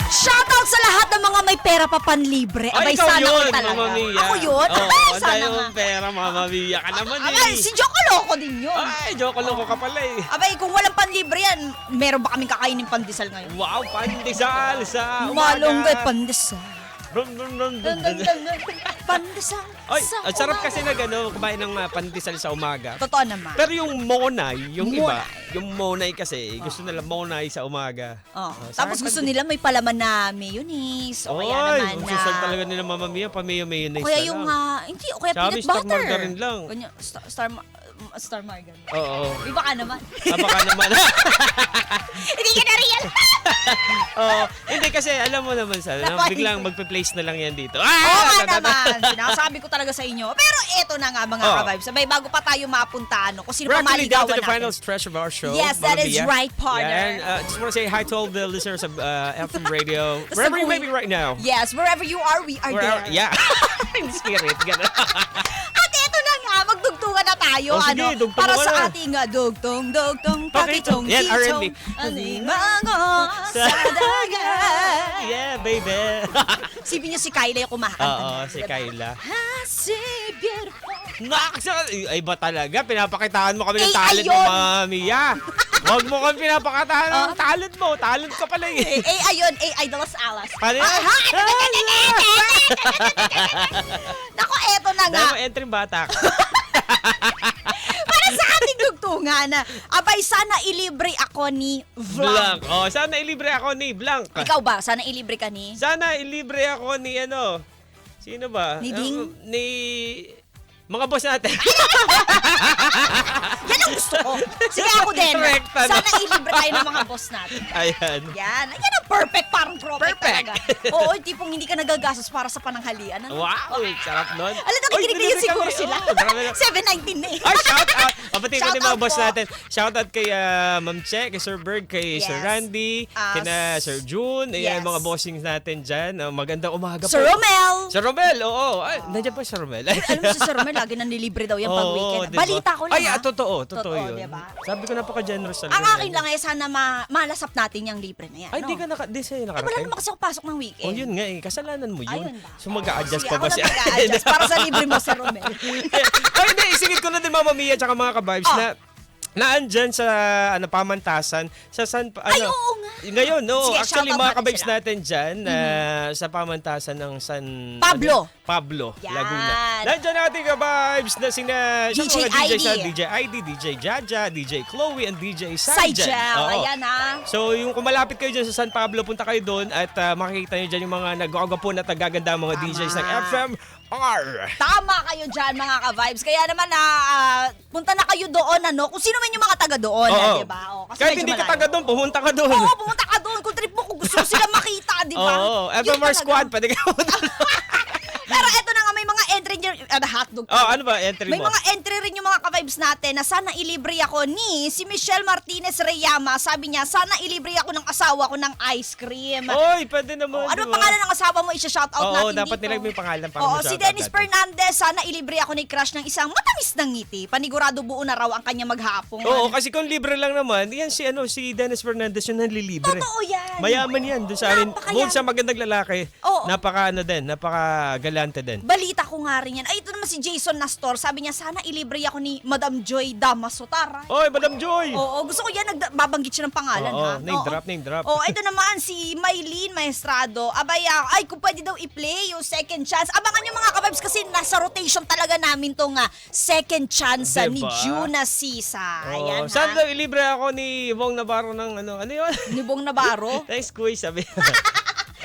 Shoutout sa lahat ng mga may pera pa panlibre. Abay, ikaw sana yun, all talaga. Mama Mia. Ako yun? Oo, Abay, ang sana dami nga. mong pera, Mama Mia ka naman Abay, eh. si Joko Loco din yun. Ay, joke lang ko ka pala eh. Abay, kung walang panlibre yan, meron ba kaming kakainin pandesal ngayon? Wow, pandesal sa umaga. Malunggay pandesal. Dun, dun, dun, dun, Dun, dun, dun. dun, dun. Pandesal Ay, sa ang sarap umaga. kasi kumain ng pandesal sa umaga. Totoo naman. Pero yung monay, yung iba, Monay. yung monay kasi, gusto nila monay sa umaga. Oh. sa Tapos akin, gusto nila may palaman na mayonnaise. O kaya naman ang na... gusto talaga nila Mama Mia, O mayonnaise kaya na yung, lang. hindi, o kaya Sabi, peanut star butter. margarine lang. Ganyan, star margarine. Oo. Iba ka naman. Baka naman. Hindi ka na-real. Oo. Hindi kasi, alam mo naman sa, Napahintay. biglang magpe-place na lang yan dito. Oo nga naman. Sinasabi ko talaga sa inyo. Pero eto na nga mga ka-vibes. Sabay, bago pa tayo mapunta, kung sino We're pa actually down to maligawan the final natin. stretch of our show. Yes, Mama that is Mia. right, partner. Yeah, and just want to say hi to all the listeners of FM Radio. Tapos Wherever you may sabi- be right now. Yes, wherever you are, we are there. Yeah. In spirit. Ganun. At eto na nga, magdugtungan na tayo. Oh, sige, dugtungan para ka sa na. ating dugtong, pakitong, Yan, R&B. Animango sa dagat. Yeah, baby. Sipin niyo si Kyla yung kumakanta. Oo, niya, si diba? Kyla. I see beautiful. Ay, ba talaga? Pinapakitaan mo kami ng AI talent mo, yun. Mama Mia. Huwag mo kami pinapakitaan ng talent mo. Talent ka pala eh. Ayun, AI de los Alas. Paano yan? Naku, eto na nga. Dahil mo entry bata ka. Para sa ating dugtungan, abay, sana ilibre ako ni Vlog. Blank. Oh, sana ilibre ako ni Blank. Ikaw ba? Sana ilibre ka ni? Sana ilibre ako ni ano? Sino ba? Ni Ding? Ni mga boss natin. Yan ang gusto ko. Sige, ako din. Correct, ano? Sana ilibre tayo ng mga boss natin. Ayan. Yan ang perfect, parang perfect Perfect. talaga. Oo, yung tipong hindi ka nagagastos para sa pananghalian. Ano? Wow, sarap nun. Alam, nakikinig na yun siguro sila. Oh, grabe na. 7:19 na eh. Ay, shout out. Papatingin ko Shout din mga out boss po. natin. Shout out kay Ma'am Che, kay Sir Berg, kay Yes. Sir Randy, kina Sir June, ayan, Yes. mga bossings natin dyan. Magandang umaga Sir po. Romel. Sir Romel, oo. Ay, nandiyan pa si Sir Romel. Alam mo si Sir Romel, lagi nanlilibre daw yan pag Oo, weekend. diba? Balita ko lang. Ay, ha? totoo Totoo, yun. diba? Sabi ko napaka-generous talaga. Ang akin lang eh, sana malasap natin yung libre na yan. Ay, no? di sa'yo Eh, wala nakarating. naman kasi ako pasok ng weekend. Oh, yun nga eh. Kasalanan mo yun. Ayun ba? So, mag-a-adjust Sige, pa ba ako siya? na mag-a-adjust para sa libre mo, Sir Romel. Ay, hindi. Isingit ko na din, Mama Mia, tsaka mga ka-vibes na naandyan sa pamantasan sa Ay, oo nga. Ngayon, no. Sige, Actually, shoutout mga natin ka-vibes sila. natin dyan sa pamantasan ng San Pablo. Pablo, Yan. Laguna. Nandiyan natin ka-vibes na sina DJ mga DJs na ID. DJ ID, DJ Jaja, DJ Chloe, and DJ Side Sajan. gel. Oo. Ayan ha. So, yung kung malapit kayo dyan sa San Pablo, punta kayo doon at makikita nyo dyan yung mga nag-aagapo na tagaganda mga Tama. DJs ng FMR. Tama kayo dyan, mga ka-vibes. Kaya naman, punta na kayo doon, ano? Kung sino man yung mga taga doon, Oo. di ba? O, kasi Kahit medyo hindi ka malayo. taga doon, pumunta ka doon. Oo, pumunta ka doon. Kung trip mo, kung gusto mo sila makita, di ba? Oo, Yun FMR talaga. Squad, pwede kayo pumunta. Pero eto na nga, may mga entry nyo, hotdog. Oh, ano ba entry May mo? mga entry rin yung mga ka-vibes natin na sana ilibre ako ni si Michelle Martinez Reyama. Sabi niya, sana ilibre ako ng asawa ko ng ice cream. Oy, pwede naman. Ano diba? ang pangalan ng asawa mo? Isa-shoutout Oo, natin dapat dito. nilagay mo yung pangalan para Oo, ma-shoutout si Dennis natin. Fernandez, sana ilibre ako ni crush ng isang matamis na ngiti. Panigurado buo na raw ang kanya maghapong. Oo, kasi kung libre lang naman, yan si Dennis Fernandez yung nanlilibre. Totoo yan. Mayaman yan doon sa amin. Napakayaman. Bukod sa magandang lalaki, Oo. napaka galante din. Balita ko nga rin yan. Ay, ito naman si Jason Nastor. Sabi niya, sana ilibre ako ni Madam Joy Damasotara. Oy, Madam Joy! Oo, gusto ko yan, nagbabanggit siya ng pangalan, Oo, ha? name Oo. drop, name drop. Oo, ito naman si Maylene Maestrado. Abay, ay, kung pwede daw i-play yung second chance. Abangan nyo mga kababs kasi nasa rotation talaga namin tong second chance ni Diba? Juna Sisa. Ayan, Saan ha? daw ilibre ako ni Bong Navarro ng ano yun? Ni Bong Navarro. Thanks, Kuy, sabi.